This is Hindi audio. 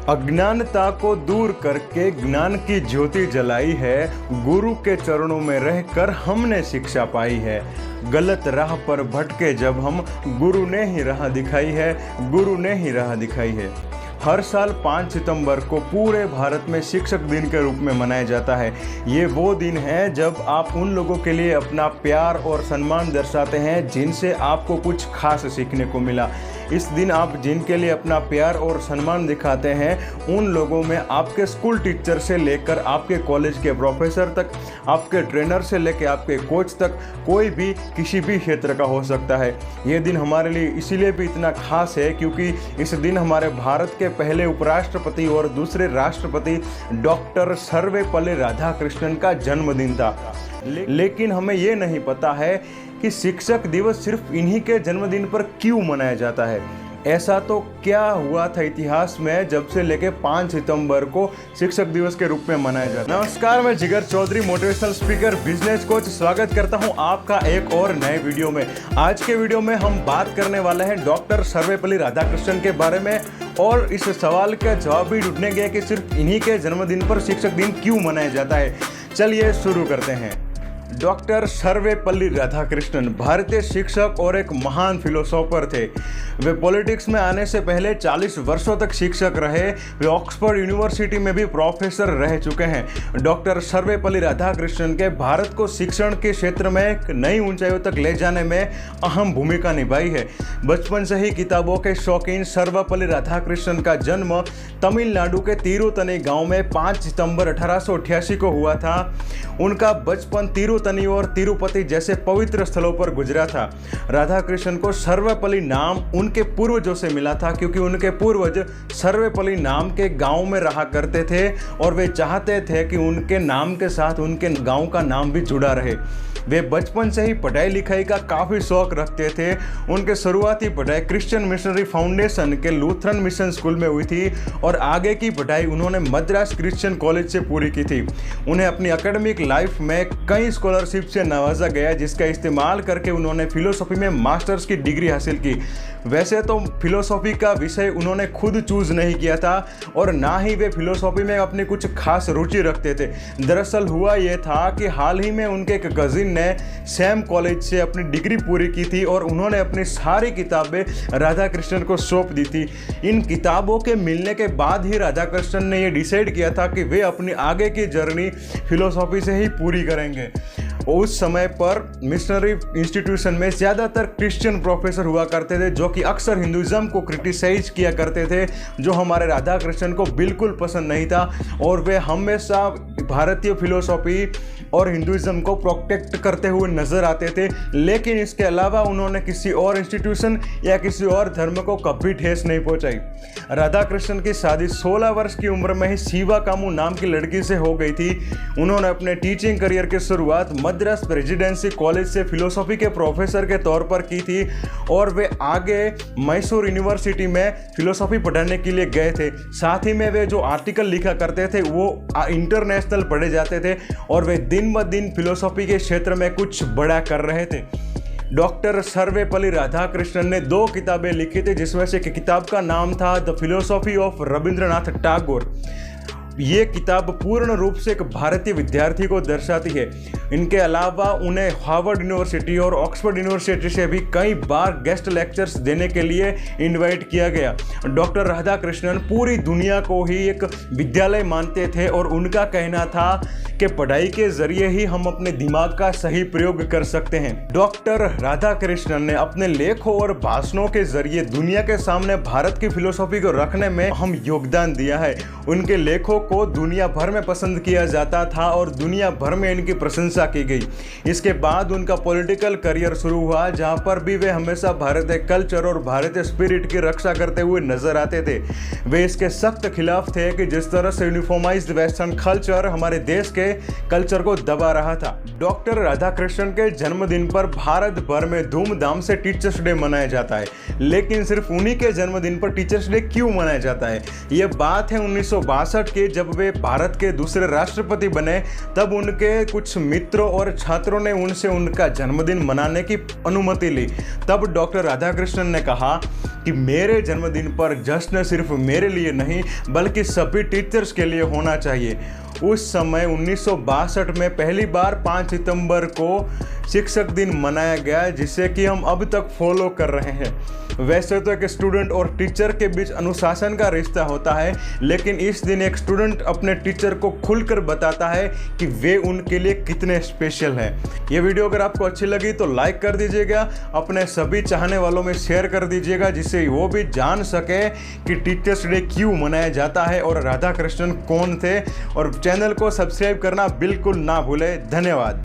अज्ञानता को दूर करके ज्ञान की ज्योति जलाई है। गुरु के चरणों में रहकर हमने शिक्षा पाई है। गलत राह पर भटके जब हम, गुरु ने ही राह दिखाई है, गुरु ने ही राह दिखाई है। हर साल 5 सितंबर को पूरे भारत में शिक्षक दिन के रूप में मनाया जाता है। ये वो दिन है जब आप उन लोगों के लिए अपना प्यार और सम्मान दर्शाते हैं जिनसे आपको कुछ खास सीखने को मिला। इस दिन आप जिनके लिए अपना प्यार और सम्मान दिखाते हैं उन लोगों में आपके स्कूल टीचर से लेकर आपके कॉलेज के प्रोफेसर तक, आपके ट्रेनर से लेकर आपके कोच तक, कोई भी किसी भी क्षेत्र का हो सकता है। ये दिन हमारे लिए इसीलिए भी इतना खास है क्योंकि इस दिन हमारे भारत के पहले उपराष्ट्रपति और दूसरे राष्ट्रपति डॉक्टर सर्वपल्ली राधाकृष्णन का जन्मदिन था। लेकिन हमें ये नहीं पता है कि शिक्षक दिवस सिर्फ इन्हीं के जन्मदिन पर क्यों मनाया जाता है। ऐसा तो क्या हुआ था इतिहास में जब से लेके 5 सितंबर को शिक्षक दिवस के रूप में मनाया जाता है। नमस्कार, मैं Jigar Chaudhary, motivational speaker, business coach, स्वागत करता हूं आपका एक और नए वीडियो में। आज के वीडियो में हम बात करने वाले हैं डॉक्टर सर्वपल्ली राधाकृष्णन के बारे में और इस सवाल का जवाब भी ढूंढने गए कि सिर्फ इन्हीं के जन्मदिन पर शिक्षक दिन क्यों मनाया जाता है। चलिए शुरू करते हैं। डॉक्टर सर्वपल्ली राधाकृष्णन भारतीय शिक्षक और एक महान फिलोसोफर थे। वे पॉलिटिक्स में आने से पहले 40 वर्षों तक शिक्षक रहे। वे ऑक्सफोर्ड यूनिवर्सिटी में भी प्रोफेसर रह चुके हैं। डॉक्टर सर्वपल्ली राधाकृष्णन के भारत को शिक्षण के क्षेत्र में एक नई ऊंचाइयों तक ले जाने में अहम भूमिका निभाई है। बचपन से ही किताबों के शौकीन सर्वपल्ली राधाकृष्णन का जन्म तमिलनाडु के तिरुतनी गाँव में 5 सितंबर 1888 को हुआ था। उनका बचपन तिरुतनी और तिरुपति जैसे पवित्र स्थलों पर गुजरा था। राधाकृष्णन को सर्वपल्ली नाम उनके पूर्वजों से मिला था क्योंकि उनके पूर्वज सर्वपल्ली नाम के गांव में रहा करते थे और वे चाहते थे कि उनके नाम के साथ उनके गांव का नाम भी जुड़ा रहे। वे बचपन से ही पढ़ाई लिखाई का काफ़ी शौक रखते थे। उनके शुरुआती पढ़ाई क्रिश्चियन मिशनरी फाउंडेशन के लूथरन मिशन स्कूल में हुई थी और आगे की पढ़ाई उन्होंने मद्रास क्रिश्चियन कॉलेज से पूरी की थी। उन्हें अपनी एकेडमिक लाइफ में कई स्कॉलरशिप से नवाजा गया जिसका इस्तेमाल करके उन्होंने फिलोसॉफी में मास्टर्स की डिग्री हासिल की। वैसे तो फिलोसॉफी का विषय उन्होंने खुद चूज नहीं किया था और ना ही वे फिलोसॉफी में अपनी कुछ खास रुचि रखते थे। दरअसल हुआ ये था कि हाल ही में उनके एक कजिन ने सैम कॉलेज से अपनी डिग्री पूरी की थी और उन्होंने अपनी सारी किताबें राधाकृष्णन को सौंप दी थी। इन किताबों के मिलने के बाद ही राधाकृष्णन ने यह डिसाइड किया था कि वे अपनी आगे की जर्नी फिलोसॉफी से ही पूरी करेंगे। उस समय पर मिशनरी इंस्टीट्यूशन में ज़्यादातर क्रिश्चियन प्रोफेसर हुआ करते थे जो कि अक्सर हिंदुज़म को क्रिटिसाइज किया करते थे, जो हमारे राधाकृष्णन को बिल्कुल पसंद नहीं था और वे हमेशा भारतीय फिलोसॉफी और हिंदुज़म को प्रोटेक्ट करते हुए नजर आते थे। लेकिन इसके अलावा उन्होंने किसी और इंस्टीट्यूशन या किसी और धर्म को कभी ठेस नहीं पहुंचाई। राधाकृष्णन की शादी 16 वर्ष की उम्र में ही शिवा कामू नाम की लड़की से हो गई थी। उन्होंने अपने टीचिंग करियर की शुरुआत मद्रास प्रेसिडेंसी कॉलेज से फिलोसॉफी के प्रोफेसर के तौर पर की थी और वे आगे मैसूर यूनिवर्सिटी में फिलोसॉफी पढ़ाने के लिए गए थे। साथ ही में वे जो आर्टिकल लिखा करते थे वो इंटरनेशनल पढ़े जाते थे और वे दिन ब दिन फिलोसॉफी के क्षेत्र में कुछ बड़ा कर रहे थे। डॉक्टर सर्वपल्ली राधाकृष्णन ने 2 किताबें लिखी थी जिसमें से एक किताब का नाम था the philosophy of Rabindranath Tagore. ये किताब पूर्ण रूप से एक भारतीय विद्यार्थी को दर्शाती है। इनके अलावा उन्हें हार्वर्ड यूनिवर्सिटी और ऑक्सफोर्ड यूनिवर्सिटी से भी कई बार गेस्ट लेक्चर्स देने के लिए इनवाइट किया गया। डॉक्टर राधाकृष्णन पूरी दुनिया को ही एक विद्यालय मानते थे और उनका कहना था कि पढ़ाई के जरिए ही हम अपने दिमाग का सही प्रयोग कर सकते हैं। डॉक्टर राधाकृष्णन ने अपने लेखों और भाषणों के जरिए दुनिया के सामने भारत की फिलोसॉफी को रखने में अहम योगदान दिया है। उनके लेखों को दुनिया भर में पसंद किया जाता था और दुनिया भर में इनकी प्रशंसा की गई। इसके बाद उनका पॉलिटिकल करियर शुरू हुआ जहां पर भी वे हमेशा भारतीय कल्चर और भारतीय स्पिरिट की रक्षा करते हुए नजर आते थे। वे इसके सख्त खिलाफ थे कि जिस तरह से यूनिफॉर्माइज्ड वेस्टर्न कल्चर हमारे देश के कल्चर को दबा रहा था। डॉक्टर राधाकृष्णन के जन्मदिन पर भारत भर में धूमधाम से टीचर्स डे मनाया जाता है, लेकिन सिर्फ उन्हीं के जन्मदिन पर टीचर्स डे क्यों मनाया जाता है? ये बात है 1962 की, जब वे भारत के दूसरे राष्ट्रपति बने। तब उनके कुछ मित्रों और छात्रों ने उनसे उनका जन्मदिन मनाने की अनुमति ली। तब डॉक्टर राधाकृष्णन ने कहा कि मेरे जन्मदिन पर जश्न सिर्फ मेरे लिए नहीं बल्कि सभी टीचर्स के लिए होना चाहिए। उस समय 1962 में पहली बार 5 सितंबर को शिक्षक दिन मनाया गया, जिसे कि हम अब तक फॉलो कर रहे हैं। वैसे तो एक स्टूडेंट और टीचर के बीच अनुशासन का रिश्ता होता है, लेकिन इस दिन एक स्टूडेंट अपने टीचर को खुलकर बताता है कि वे उनके लिए कितने स्पेशल हैं। ये वीडियो अगर आपको अच्छी लगी तो लाइक कर दीजिएगा, अपने सभी चाहने वालों में शेयर कर दीजिएगा, जिससे वो भी जान सके कि टीचर्स डे क्यों मनाया जाता है और राधाकृष्णन कौन थे। और चैनल को सब्सक्राइब करना बिल्कुल ना भूलें। धन्यवाद।